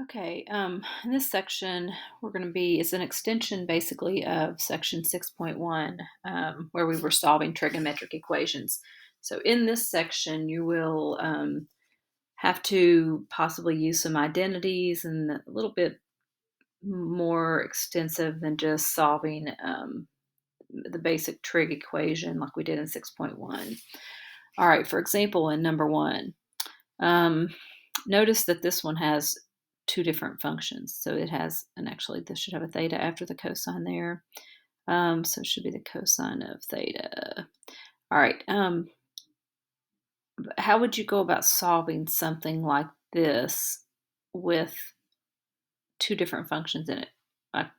Okay, in this section, it's an extension basically of section 6.1, where we were solving trigonometric equations. So in this section, you will have to possibly use some identities and a little bit more extensive than just solving the basic trig equation like we did in 6.1. All right, for example, in number one, um, notice that this one has two different functions. So it has, and actually this should have a theta after the cosine there. So it should be the cosine of theta. All right. How would you go about solving something like this with two different functions in it? I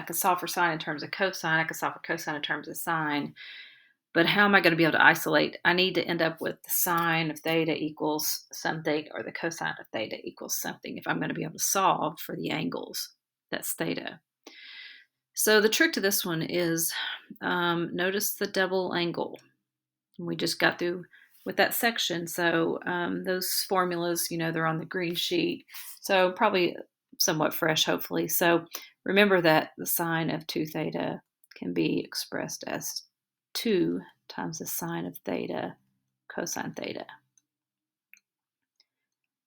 could solve for sine in terms of cosine. I could solve for cosine in terms of sine. But how am I going to be able to isolate? I need to end up with the sine of theta equals something or the cosine of theta equals something if I'm going to be able to solve for the angles. That's theta. So the trick to this one is notice the double angle. We just got through with that section. So those formulas, they're on the green sheet. So probably somewhat fresh, hopefully. So remember that the sine of 2 theta can be expressed as 2 times the sine of theta cosine theta.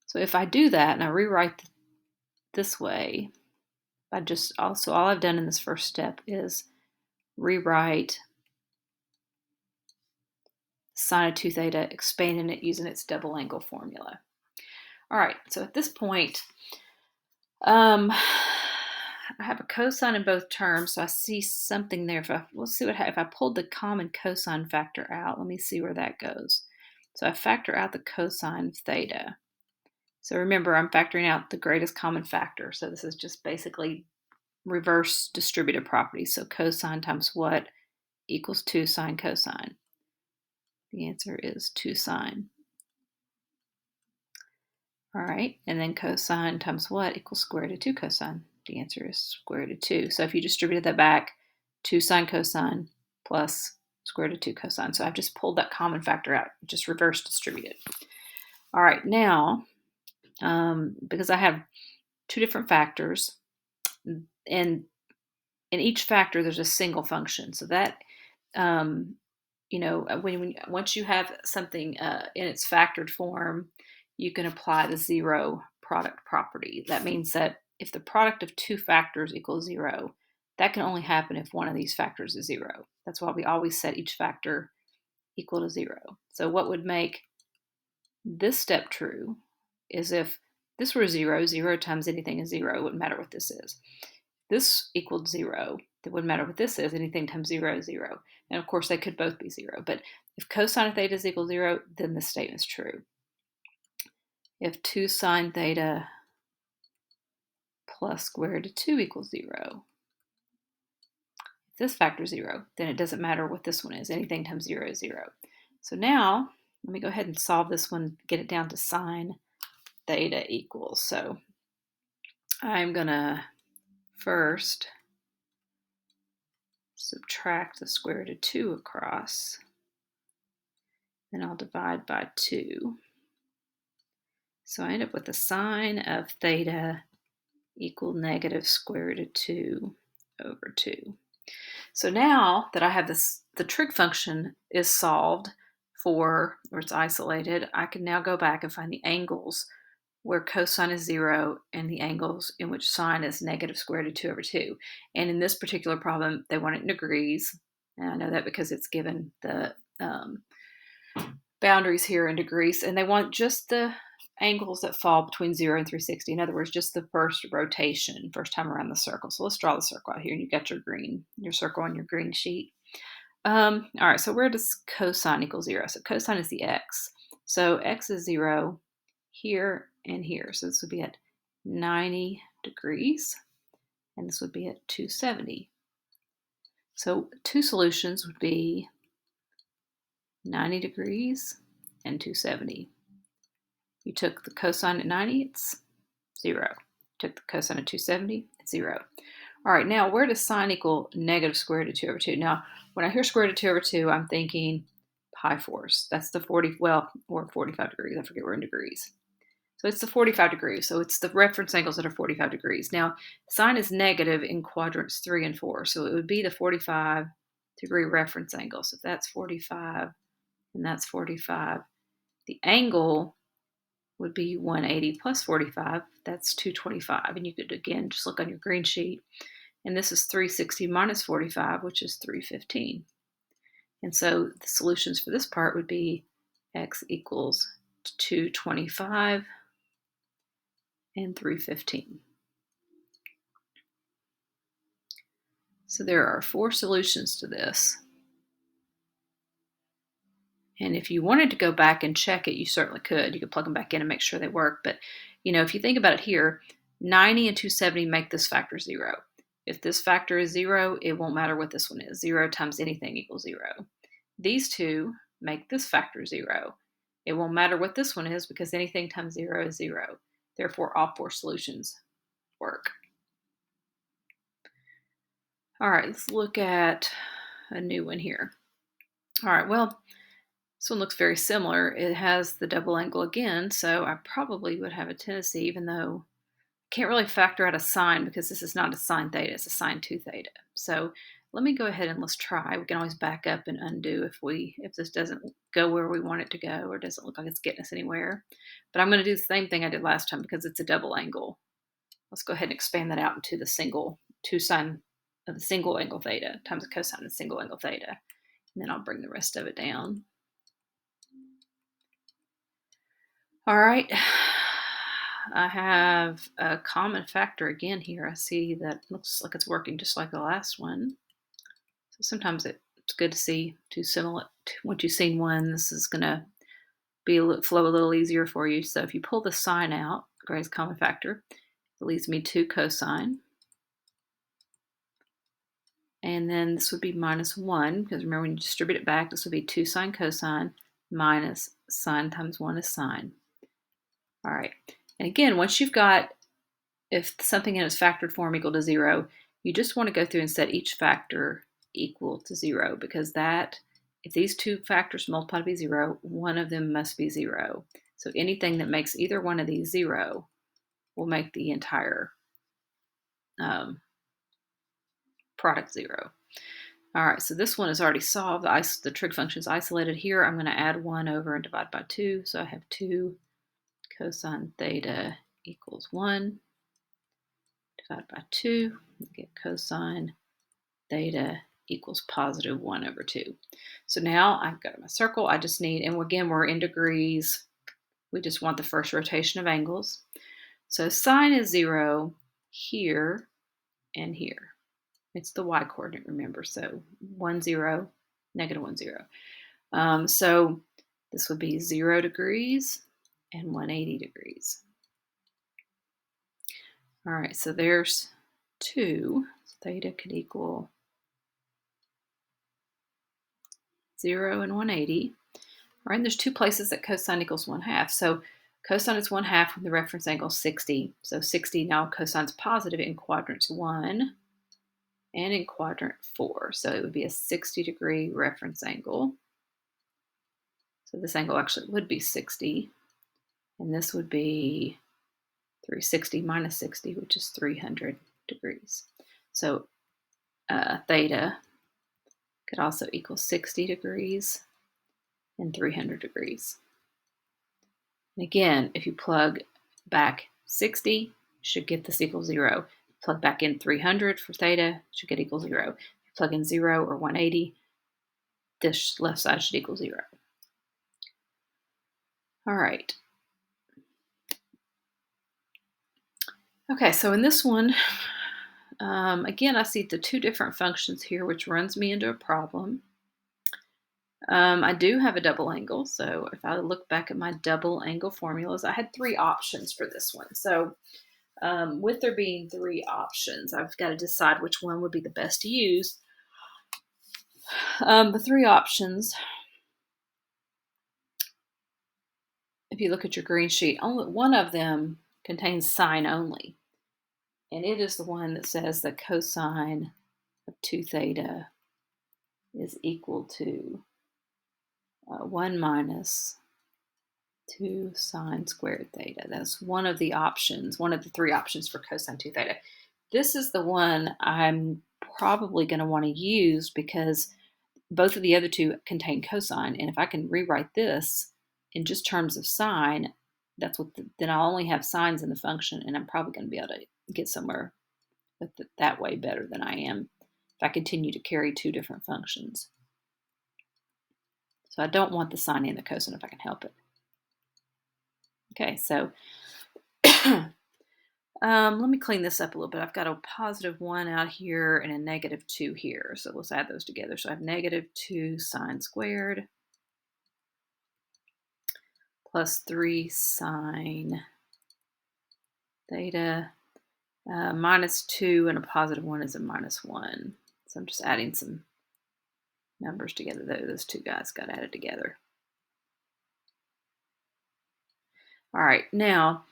So if I do that and I rewrite this way, all I've done in this first step is rewrite sine of 2 theta, expanding it using its double angle formula. All right, so at this point, I have a cosine in both terms, so I see something there. Let's see if I pulled the common cosine factor out. Let me see where that goes. So I factor out the cosine of theta. So remember, I'm factoring out the greatest common factor. So this is just basically reverse distributive properties. So cosine times what equals 2 sine cosine? The answer is 2 sine. All right, and then cosine times what equals square root of 2 cosine? The answer is square root of 2. So if you distributed that back, 2 sine cosine plus square root of 2 cosine. So I've just pulled that common factor out, just reverse distributed. All right, now, because I have two different factors, and in each factor there's a single function. So that, once you have something in its factored form, you can apply the zero product property. That means that if the product of two factors equals 0, that can only happen if one of these factors is 0. That's why we always set each factor equal to 0. So what would make this step true is if this were 0, 0 times anything is 0, it wouldn't matter what this is. This equaled 0, it wouldn't matter what this is, anything times 0 is 0. And of course they could both be 0, but if cosine of theta is equal to 0, then this statement is true. If 2 sine theta plus square root of 2 equals 0, if this factor is 0, then it doesn't matter what this one is, anything times 0 is 0. So now, let me go ahead and solve this one, get it down to sine theta equals. So I'm going to first subtract the square root of 2 across. Then I'll divide by 2. So I end up with the sine of theta equal negative square root of 2 over 2. So now that I have the trig function is solved for, or it's isolated, I can now go back and find the angles where cosine is 0 and the angles in which sine is negative square root of 2 over 2. And in this particular problem, they want it in degrees. And I know that because it's given the boundaries here in degrees. And they want just the angles that fall between 0 and 360. In other words, just the first rotation, first time around the circle. So let's draw the circle out here. And you got your circle on your green sheet. All right, so where does cosine equal 0? So cosine is the x. So x is 0 here and here. So this would be at 90 degrees, and this would be at 270. So two solutions would be 90 degrees and 270. You took the cosine at 90, it's 0. Took the cosine at 270, it's 0. All right, now where does sine equal negative square root of 2 over 2? Now, when I hear square root of 2 over 2, I'm thinking pi fourths. That's the 40, or 45 degrees. I forget we're in degrees. So it's the 45 degrees. So it's the reference angles that are 45 degrees. Now, sine is negative in quadrants 3 and 4. So it would be the 45-degree reference angle. So if that's 45 and that's 45, the angle would be 180 plus 45. That's 225. And you could, again, just look on your green sheet. And this is 360 minus 45, which is 315. And so the solutions for this part would be x equals 225 and 315. So there are 4 solutions to this. And if you wanted to go back and check it, you certainly could. You could plug them back in and make sure they work. But, if you think about it here, 90 and 270 make this factor 0. If this factor is 0, it won't matter what this one is. 0 times anything equals 0. These two make this factor 0. It won't matter what this one is because anything times 0 is 0. Therefore, all 4 solutions work. All right, let's look at a new one here. All right, well, this one looks very similar. It has the double angle again, so I probably would have a tendency, even though I can't really factor out a sine because this is not a sine theta, it's a sine 2 theta. So let me go ahead and let's try. We can always back up and undo if this doesn't go where we want it to go or doesn't look like it's getting us anywhere. But I'm going to do the same thing I did last time because it's a double angle. Let's go ahead and expand that out into the two sine of the single angle theta times the cosine of the single angle theta. And then I'll bring the rest of it down. All right, I have a common factor again here. I see that looks like it's working just like the last one. So sometimes it's good to see two similar. Once you've seen one, this is going to flow a little easier for you. So if you pull the sine out, greatest common factor, it leaves me 2 cosine. And then this would be minus 1, because remember when you distribute it back, this would be 2 sine cosine minus sine times 1 is sine. All right, and again, once you've got, if something in its factored form equal to 0, you just want to go through and set each factor equal to 0, because if these 2 factors multiply to be 0, one of them must be 0. So anything that makes either one of these 0 will make the entire product 0. All right, so this one is already solved. The trig function is isolated here. I'm going to add 1 over and divide by 2. So I have 2 cosine theta equals 1. Divide by 2. Get cosine theta equals positive 1 over 2. So now I've got my circle. I just need, and again, we're in degrees. We just want the first rotation of angles. So sine is 0 here and here. It's the y coordinate, remember. So 1, 0, negative 1, 0. So this would be 0 degrees and 180 degrees. All right, so there's 2. Theta could equal 0 and 180. All right, and there's 2 places that cosine equals 1/2. So cosine is 1/2 when the reference angle is 60. So 60, now cosine's positive in quadrants 1 and in quadrant 4. So it would be a 60-degree reference angle. So this angle actually would be 60. And this would be 360 minus 60, which is 300 degrees. So theta could also equal 60 degrees and 300 degrees. And again, if you plug back 60, you should get this equal 0. Plug back in 300 for theta, you should get equal 0. If you plug in 0 or 180, this left side should equal 0. All right. Okay, so in this one, again, I see the 2 different functions here, which runs me into a problem. I do have a double angle, so if I look back at my double angle formulas, I had 3 options for this one. So with there being 3 options, I've got to decide which one would be the best to use. The 3 options, if you look at your green sheet, only one of them contains sine only. And it is the one that says that cosine of 2 theta is equal to 1 minus 2 sine squared theta. That's one of the options, one of the three options for cosine 2 theta. This is the one I'm probably going to want to use because both of the other two contain cosine. And if I can rewrite this in just terms of sine, that's what then I'll only have sines in the function, and I'm probably going to be able to get somewhere with it that way better than I am if I continue to carry two different functions. So I don't want the sine and the cosine if I can help it. Okay, so let me clean this up a little bit. I've got a positive 1 out here and a negative 2 here. So let's add those together. So I have negative 2 sine squared plus 3 sine theta. Minus 2 and a positive 1 is a minus 1. So I'm just adding some numbers together. Those two guys got added together. All right, now,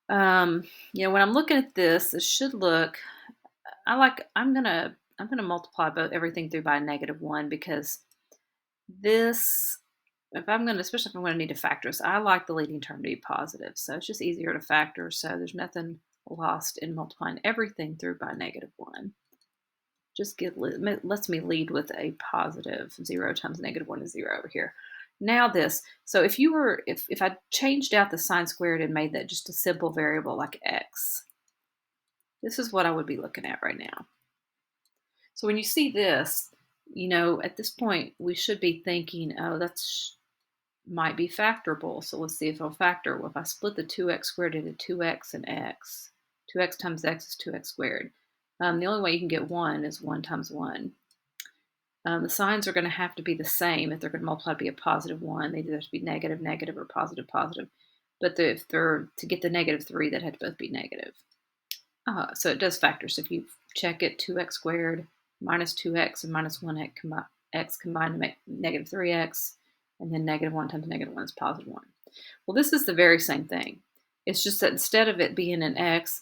when I'm looking at this, it should look. I'm gonna multiply everything through by a negative 1 because this, especially if I'm gonna need to factor this, I like the leading term to be positive. So it's just easier to factor. So there's nothing lost in multiplying everything through by negative 1. Just lets me lead with a positive. 0 times negative 1 is 0 over here. Now this, so if I changed out the sine squared and made that just a simple variable like x, this is what I would be looking at right now. So when you see this, at this point, we should be thinking, oh, that's might be factorable. So let's see if I'll factor. Well, if I split the 2x squared into 2x and x, 2x times x is 2x squared. The only way you can get 1 is 1 times 1. The signs are going to have to be the same if they're going to multiply to be a positive 1. They either have to be negative, negative, or positive, positive. But if they're to get the negative 3, they'd have to both be negative. So it does factor. So if you check it, 2x squared minus 2x and minus 1x combined to make negative 3x, and then negative 1 times negative 1 is positive 1. Well, this is the very same thing. It's just that instead of it being an x,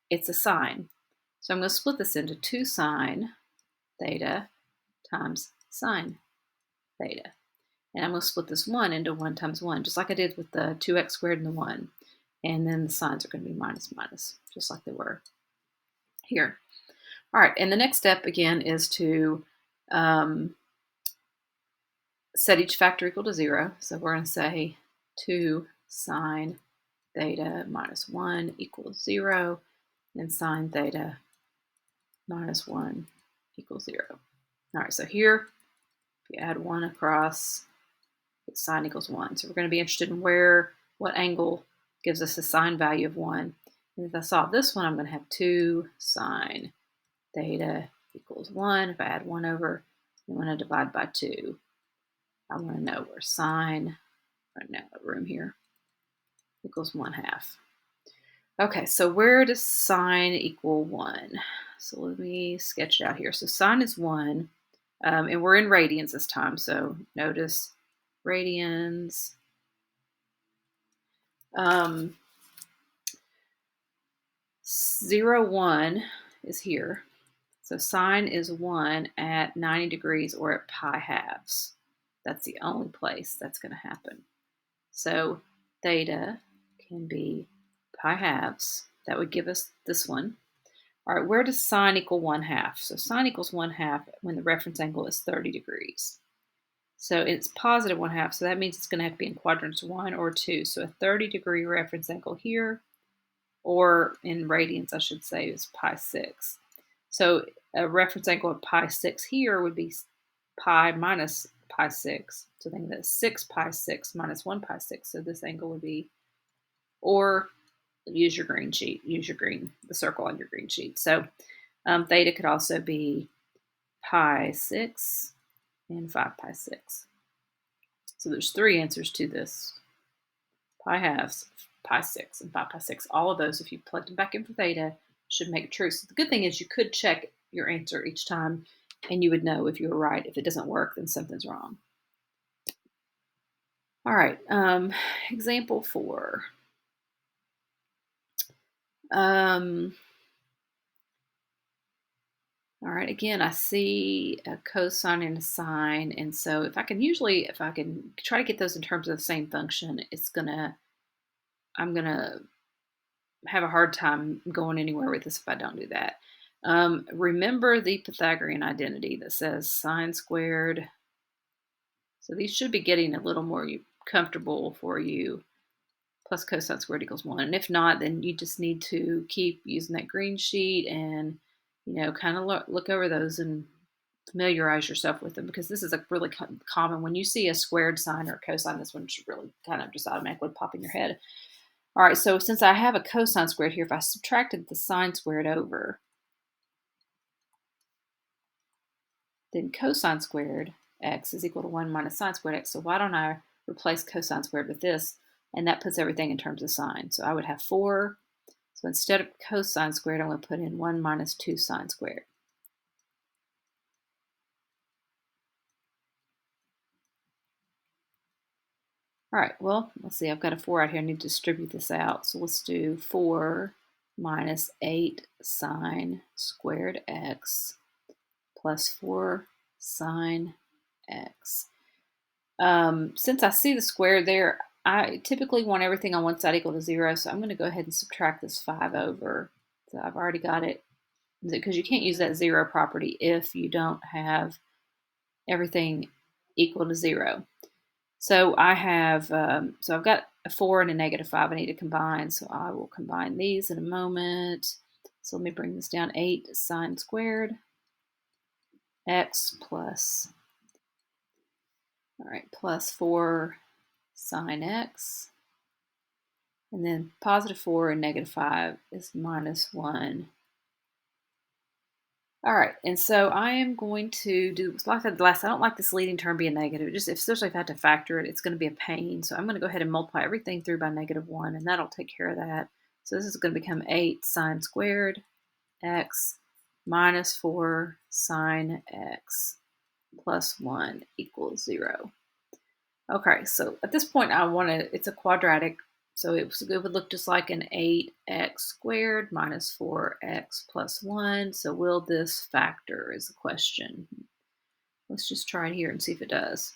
it's a sine. So I'm going to split this into 2 sine theta times sine theta. And I'm going to split this 1 into 1 times 1, just like I did with the 2x squared and the 1. And then the signs are going to be minus, minus, just like they were here. All right, and the next step, again, is to set each factor equal to 0. So we're going to say 2 sine theta minus 1 equals 0, and sine theta minus 1 equals 0. All right, so here, if you add 1 across, it's sine equals 1. So we're going to be interested in what angle gives us a sine value of 1. And if I solve this one, I'm going to have 2 sine theta equals 1. If I add 1 over, I'm going to divide by 2. I want to know where sine, right now, room here, equals 1/2. Okay, so where does sine equal 1? So let me sketch it out here. So sine is 1, and we're in radians this time. So notice radians. 0, 1 is here. So sine is 1 at 90 degrees or at pi halves. That's the only place that's going to happen. So theta can be pi halves. That would give us this one. All right, where does sine equal 1/2? So sine equals 1/2 when the reference angle is 30 degrees. So it's positive 1/2, so that means it's going to have to be in quadrants 1 or 2. So a 30-degree reference angle here, or in radians, I should say, is pi 6. So a reference angle of pi 6 here would be pi minus pi 6. So think that's 6 pi 6 minus 1 pi 6. So this angle would be, or use your green sheet, the circle on your green sheet. So theta could also be pi 6 and 5 pi 6. So there's 3 answers to this. Pi halves, pi 6, and 5 pi 6. All of those, if you plugged them back in for theta, should make it true. So the good thing is you could check your answer each time, and you would know if you were right. If it doesn't work, then something's wrong. All right, example 4. All All right, again, I see a cosine and a sine, and so if I can try to get those in terms of the same function, I'm gonna have a hard time going anywhere with this if I don't do that. Remember the Pythagorean identity that says sine squared. So these should be getting a little more comfortable for you. Plus cosine squared equals 1. And if not, then you just need to keep using that green sheet and, kind of look over those and familiarize yourself with them, because this is a really common. When you see a squared sign or a cosine, this one should really kind of just automatically pop in your head. All right, so since I have a cosine squared here, if I subtracted the sine squared over, then cosine squared x is equal to 1 minus sine squared x. So why don't I replace cosine squared with this? And that puts everything in terms of sine. So I would have 4. So instead of cosine squared, I'm going to put in 1 minus 2 sine squared. All right, well, let's see. I've got a 4 out here. I need to distribute this out. So let's do 4 minus 8 sine squared x plus 4 sine x. Since I see the square there, I typically want everything on one side equal to 0, so I'm going to go ahead and subtract this 5 over. So I've already got it, because you can't use that 0 property if you don't have everything equal to 0. So I've got a 4 and a negative 5 I need to combine, so I will combine these in a moment. So let me bring this down. 8 sine squared x plus, all right, plus 4 sine x. And then positive 4 and negative 5 is minus 1. All right, and so I am going to do, like I said last, I don't like this leading term being negative. Especially if I have to factor it, it's going to be a pain. So I'm going to go ahead and multiply everything through by negative 1, and that'll take care of that. So this is going to become 8 sine squared x minus 4 sine x plus 1 equals 0. Okay, so at this point it's a quadratic, so it would look just like an 8x squared minus 4x plus 1. So will this factor is the question. Let's just try it here and see if it does.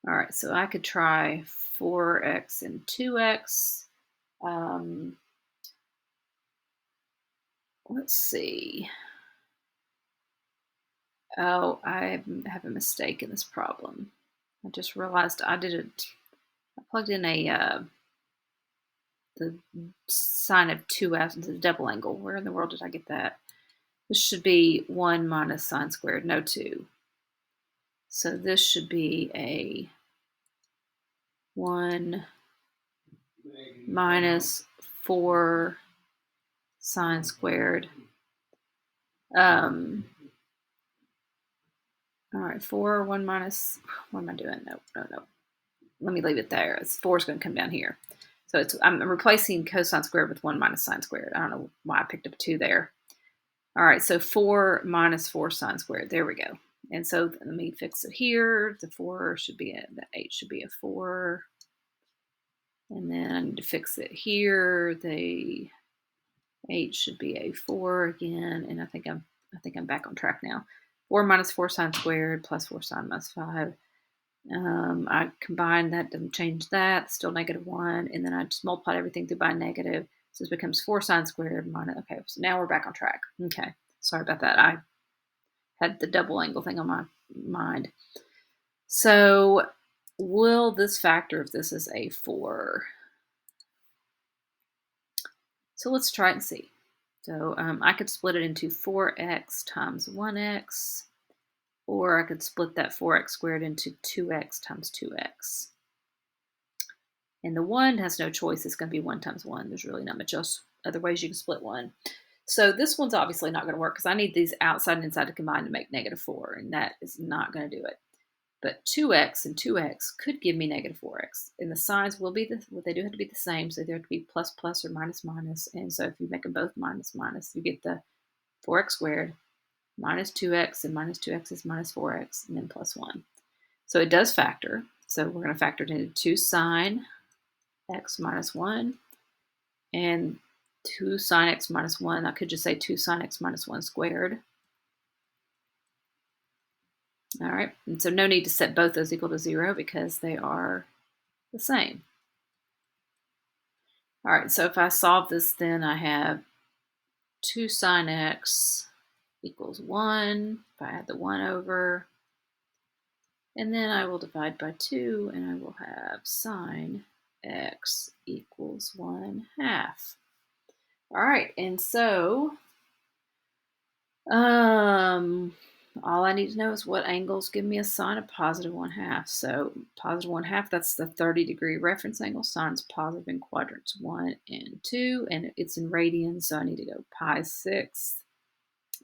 All right, so I could try 4x and 2x. Let's see. Oh, I have a mistake in this problem. I just realized I plugged in the sine of 2f into the double angle. Where in the world did I get that? This should be 1 minus sine squared, no 2. So this should be a 1 minus 4 sine squared. All right, 4, 1 minus, what am I doing? No. Let me leave it there. 4 is going to come down here. So I'm replacing cosine squared with 1 minus sine squared. I don't know why I picked up 2 there. All right, so 4 minus 4 sine squared. There we go. And so let me fix it here. The 8 should be a 4. And then I need to fix it here. The 8 should be a 4 again. And I think I'm back on track now. 4 minus 4 sine squared plus 4 sine minus 5. I combined that, didn't change that, still negative 1, and then I just multiplied everything through by negative, so this becomes 4 sine squared minus, okay, so now we're back on track. Okay, sorry about that, I had the double angle thing on my mind. So will this factor if this is a 4? So let's try it and see. So I could split it into 4x times 1x, or I could split that 4x squared into 2x times 2x. And the 1 has no choice. It's going to be 1 times 1. There's really not much else other ways you can split 1. So this one's obviously not going to work because I need these outside and inside to combine to make negative 4, and that is not going to do it. But 2x and 2x could give me negative 4x. And the signs will be they do have to be the same, so they have to be plus plus or minus minus. And so if you make them both minus minus, you get the 4x squared minus 2x, and minus 2x is minus 4x, and then plus 1. So it does factor. So we're going to factor it into 2 sine x minus 1 and 2 sine x minus 1. I could just say 2 sine x minus 1 squared. All right, and so no need to set both those equal to 0 because they are the same. All right, so if I solve this, then I have 2 sine x equals 1. If I add the 1 over, and then I will divide by 2, and I will have sine x equals 1/2. All right, and so all I need to know is what angles give me a sine of positive 1/2. So positive 1/2, that's the 30-degree reference angle. Sine's positive in quadrants 1 and 2, and it's in radians, so I need to go pi/6.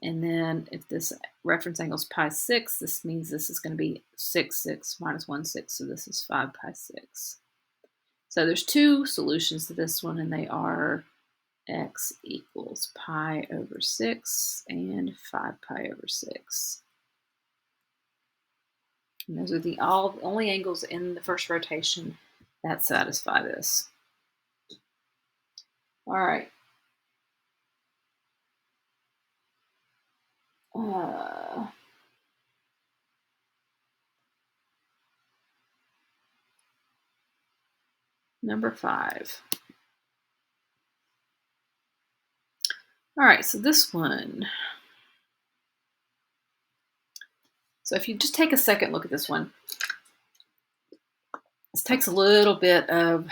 And then if this reference angle is pi/6, this means this is going to be 6/6 minus 1/6, so this is 5/6. So there's two solutions to this one, and they are x equals pi over 6 and 5 pi over 6. And those are the only angles in the first rotation that satisfy this. All right. Number 5. All right, so this one. So if you just take a second look at this one, this takes a little bit of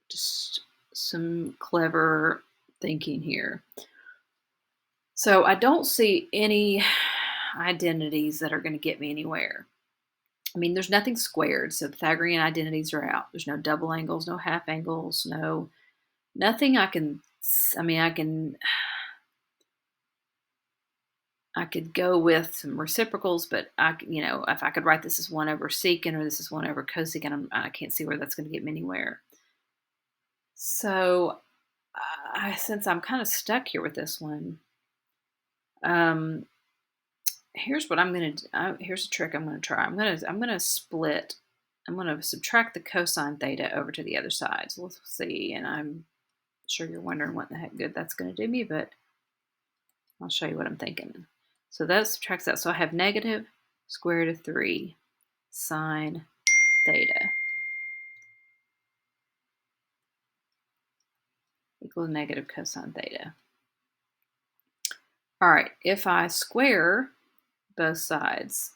just some clever thinking here. So I don't see any identities that are going to get me anywhere. I mean, there's nothing squared, so Pythagorean identities are out. There's no double angles, no half angles, nothing I could go with some reciprocals, but if I could write this as 1 over secant or this is 1 over cosecant, I can't see where that's going to get me anywhere. So since I'm kind of stuck here with this one, here's what I'm going to here's a trick I'm going to try. I'm going to split. I'm going to subtract the cosine theta over to the other side. So let's see, and I'm sure you're wondering what the heck good that's going to do me, but I'll show you what I'm thinking. So that subtracts that. So I have negative square root of 3 sine theta equals negative cosine theta. All right, if I square both sides,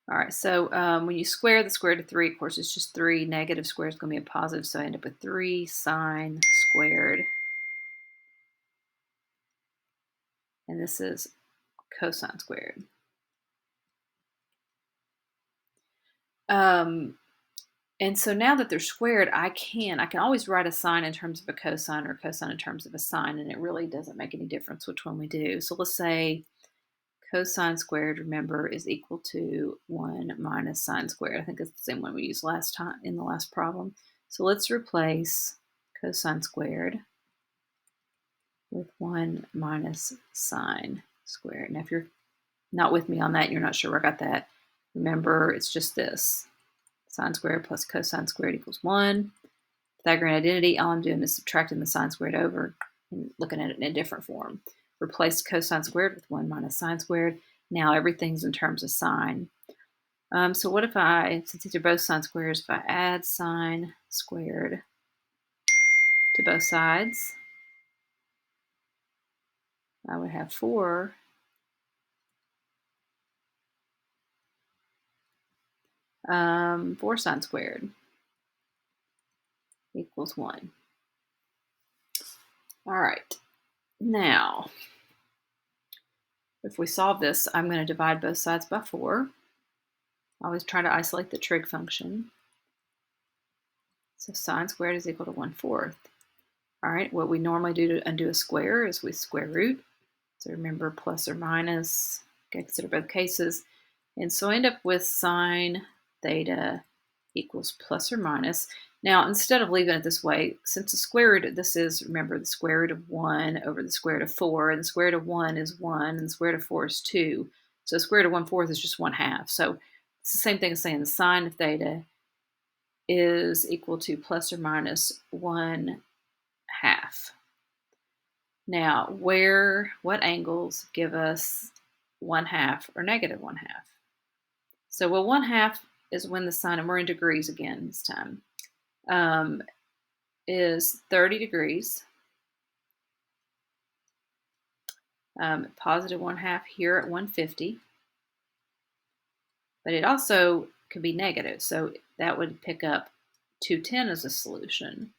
all right, so when you square the square root of 3, of course, it's just 3. Negative squared is going to be a positive, so I end up with 3 sine squared. And this is cosine squared. And so now that they're squared, I can always write a sine in terms of a cosine or cosine in terms of a sine, and it really doesn't make any difference which one we do. So let's say cosine squared, remember, is equal to 1 minus sine squared. I think it's the same one we used last time in the last problem. So let's replace cosine squared with 1 minus sine squared. Now, if you're not with me on that, you're not sure where I got that, remember, it's just this. Sine squared plus cosine squared equals 1. Pythagorean identity, all I'm doing is subtracting the sine squared over and looking at it in a different form. Replace cosine squared with 1 minus sine squared. Now everything's in terms of sine. So what if since these are both sine squares, if I add sine squared to both sides, I would have 4 4 sine squared equals 1. All right, now, if we solve this, I'm going to divide both sides by 4. Always try to isolate the trig function. So sine squared is equal to 1/4. All right, what we normally do to undo a square is we square root. So remember, plus or minus, okay, consider both cases. And so I end up with sine theta equals plus or minus. Now, instead of leaving it this way, since the square root, this is, remember, the square root of 1 over the square root of 4, and the square root of 1 is 1, and the square root of 4 is 2. So the square root of 1/4 is just 1/2. So it's the same thing as saying the sine of theta is equal to plus or minus 1/2. Now, what angles give us 1/2 or -1/2? So, well, 1/2 is when the sine, and we're in degrees again this time, um, is 30 degrees. Positive 1/2 here at 150. But it also could be negative, so that would pick up 210 as a solution.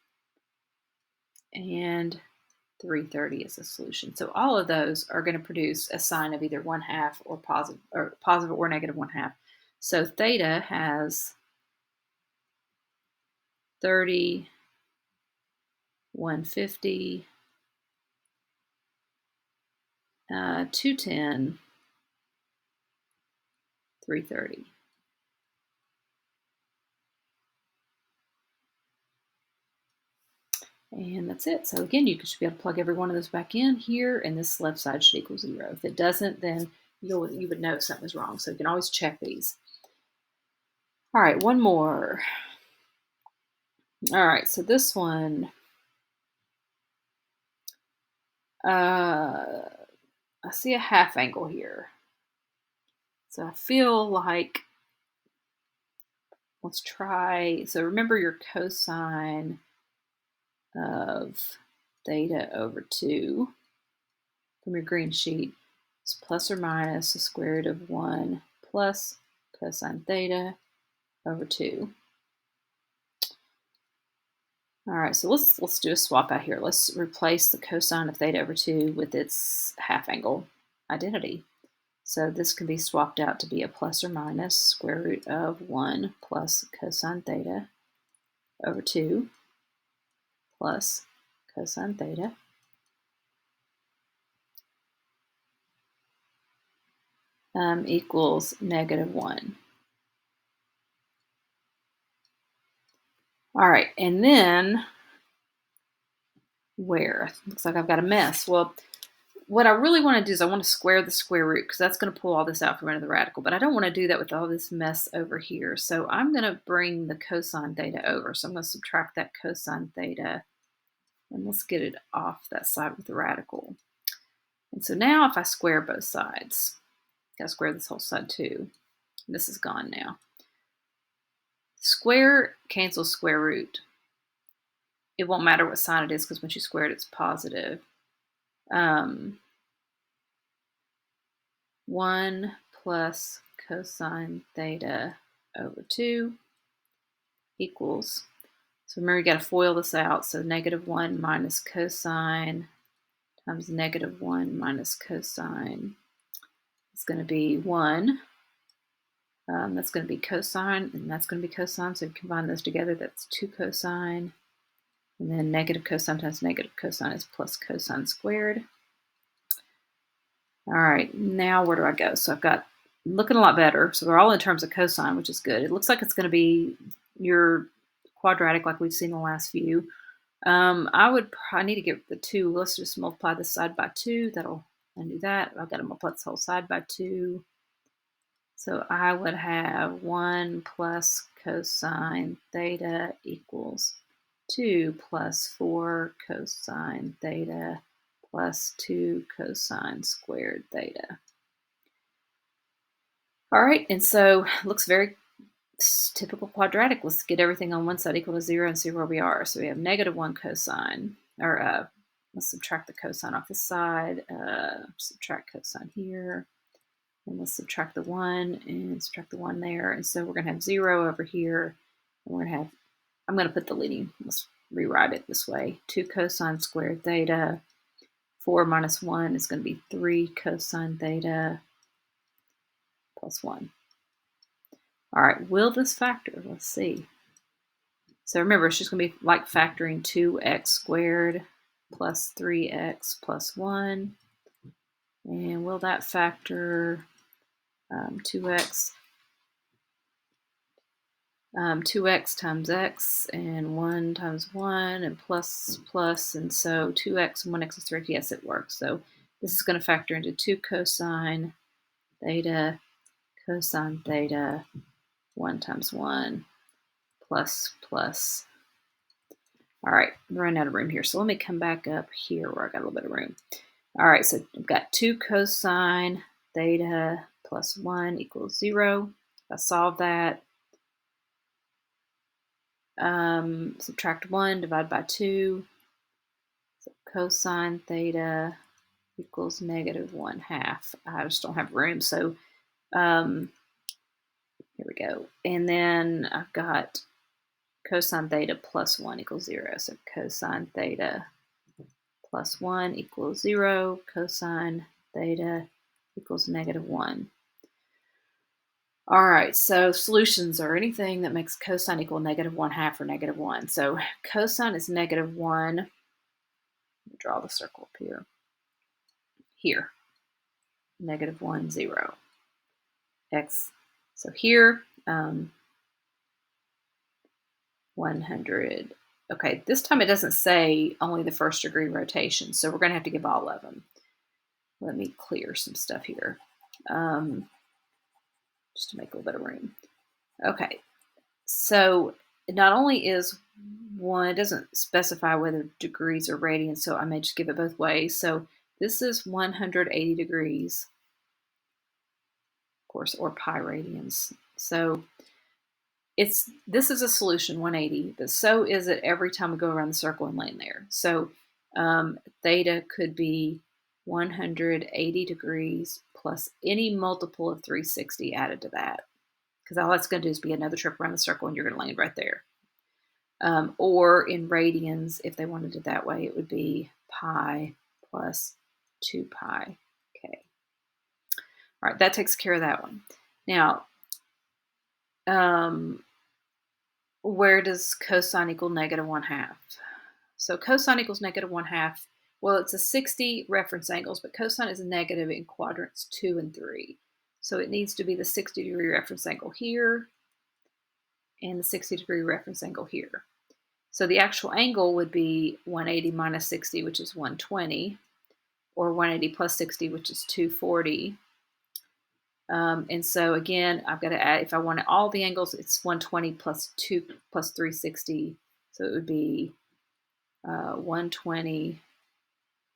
And 330 is a solution. So all of those are going to produce a sine of either 1/2 or positive or negative 1/2. So theta has 30, 150, 210, 330. And that's it. So again, you should be able to plug every one of those back in here, and this left side should equal 0. If it doesn't, then you would know something was wrong. So you can always check these. All right, one more. All right, so this one, I see a half angle here. So I feel like, let's try, so remember your cosine of theta over 2 from your green sheet is plus or minus the square root of 1 plus cosine theta over 2. All right, so let's do a swap out here. Let's replace the cosine of theta over 2 with its half angle identity. So this can be swapped out to be a plus or minus square root of 1 plus cosine theta over 2 plus cosine theta equals -1. All right, and then where? Looks like I've got a mess. Well, what I really want to do is I want to square the square root because that's going to pull all this out from under the radical, but I don't want to do that with all this mess over here. So I'm going to bring the cosine theta over. So I'm going to subtract that cosine theta, and let's get it off that side with the radical. And so now if I square both sides, I gotta square this whole side too. This is gone now. Square cancels square root. It won't matter what sign it is because once you square it, it's positive. 1 plus cosine theta over 2 equals, so remember you got to FOIL this out, so -1 minus cosine times -1 minus cosine is going to be 1. That's going to be cosine, and that's going to be cosine, so if you combine those together, that's 2 cosine, and then negative cosine times negative cosine is plus cosine squared. All right, now where do I go? So I've got, looking a lot better. So they're all in terms of cosine, which is good. It looks like it's going to be your quadratic like we've seen the last few. I need to get the 2. Let's just multiply this side by 2. That'll undo that. I've got to multiply this whole side by 2. So I would have 1 plus cosine theta equals 2 plus 4 cosine theta plus 2 cosine squared theta. All right, and so it looks very typical quadratic. Let's get everything on one side equal to 0 and see where we are. So we have -1 cosine, or let's subtract the cosine off this side, subtract cosine here, and let's subtract the 1 and subtract the 1 there. And so we're going to have 0 over here, and we're going to have, I'm going to put the leading, let's rewrite it this way, 2 cosine squared theta, 4 minus 1 is going to be 3 cosine theta plus 1. All right, will this factor? Let's see. So remember, it's just going to be like factoring 2x squared plus 3x plus 1. And will that factor 2x times x and 1 times 1 and plus, and so 2x and 1x is 3. Yes, it works. So this is going to factor into 2 cosine theta, 1 times 1 plus. All right, I'm running out of room here. So let me come back up here where I got a little bit of room. All right, so I've got 2 cosine theta plus 1 equals 0. If I solve that, subtract 1, divide by 2. So cosine theta equals negative 1/2. I just don't have room, so here we go. And then I've got cosine theta plus 1 equals 0. So cosine theta plus 1 equals 0. Cosine theta equals negative 1. All right, so solutions are anything that makes cosine equal negative 1/2 or negative 1. So cosine is negative 1. Let me draw the circle up here. Here, negative 1, 0. X. So here, 100. Okay, this time it doesn't say only the first degree rotation, so we're going to have to give all of them. Let me clear some stuff here, just to make a little bit of room. Okay, so not only is one, it doesn't specify whether degrees or radians, so I may just give it both ways. So this is 180 degrees, of course, or pi radians. So this is a solution, 180, but so is it every time we go around the circle and land there. So theta could be 180 degrees plus any multiple of 360 added to that, because all that's going to do is be another trip around the circle and you're going to land right there. Or in radians, if they wanted it that way, it would be pi plus 2 pi k. All right, that takes care of that one. Now, where does cosine equal negative 1/2? So cosine equals negative 1/2. Well, it's a 60 reference angles, but cosine is negative in quadrants 2 and 3. So it needs to be the 60-degree reference angle here and the 60-degree reference angle here. So the actual angle would be 180 minus 60, which is 120, or 180 plus 60, which is 240. And so again, I've got to add, if I want all the angles, it's 120 plus 2 plus 360. So it would be 120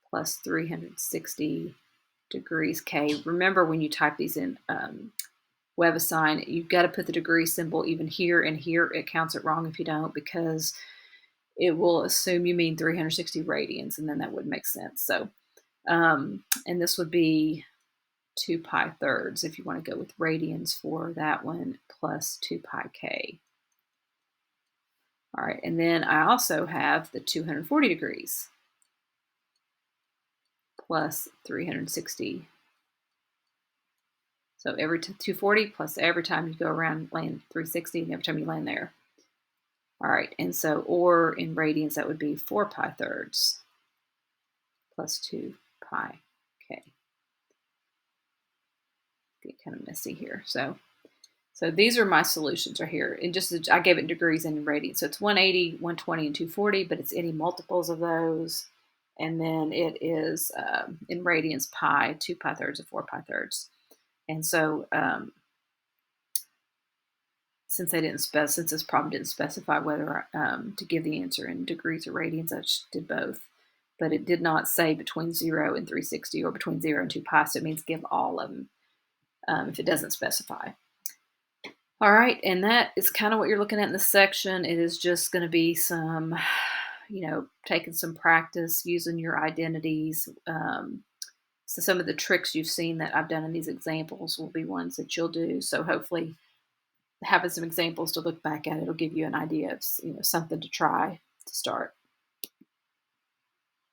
plus 360 degrees K. Remember, when you type these in WebAssign, you've got to put the degree symbol even here and here. It counts it wrong if you don't, because it will assume you mean 360 radians, and then that wouldn't make sense. So, and this would be 2 pi thirds if you want to go with radians for that one, plus 2 pi k. All right, and then I also have the 240 degrees plus 360. So every 240 plus every time you go around, land 360, and every time you land there. All right, and so, or in radians, that would be 4 pi thirds plus 2 pi k. Get kind of messy here. So these are my solutions right here. And just, I gave it degrees and radians. So it's 180, 120, and 240, but it's any multiples of those. And then it is in radians pi, 2 pi thirds, and 4 pi thirds. And so since this problem didn't specify whether to give the answer in degrees or radians, I just did both. But it did not say between 0 and 360 or between 0 and 2 pi, so it means give all of them if it doesn't specify. All right, and that is kind of what you're looking at in this section. It is just going to be some, taking some practice using your identities. So some of the tricks you've seen that I've done in these examples will be ones that you'll do. So hopefully having some examples to look back at, it'll give you an idea of something to try to start.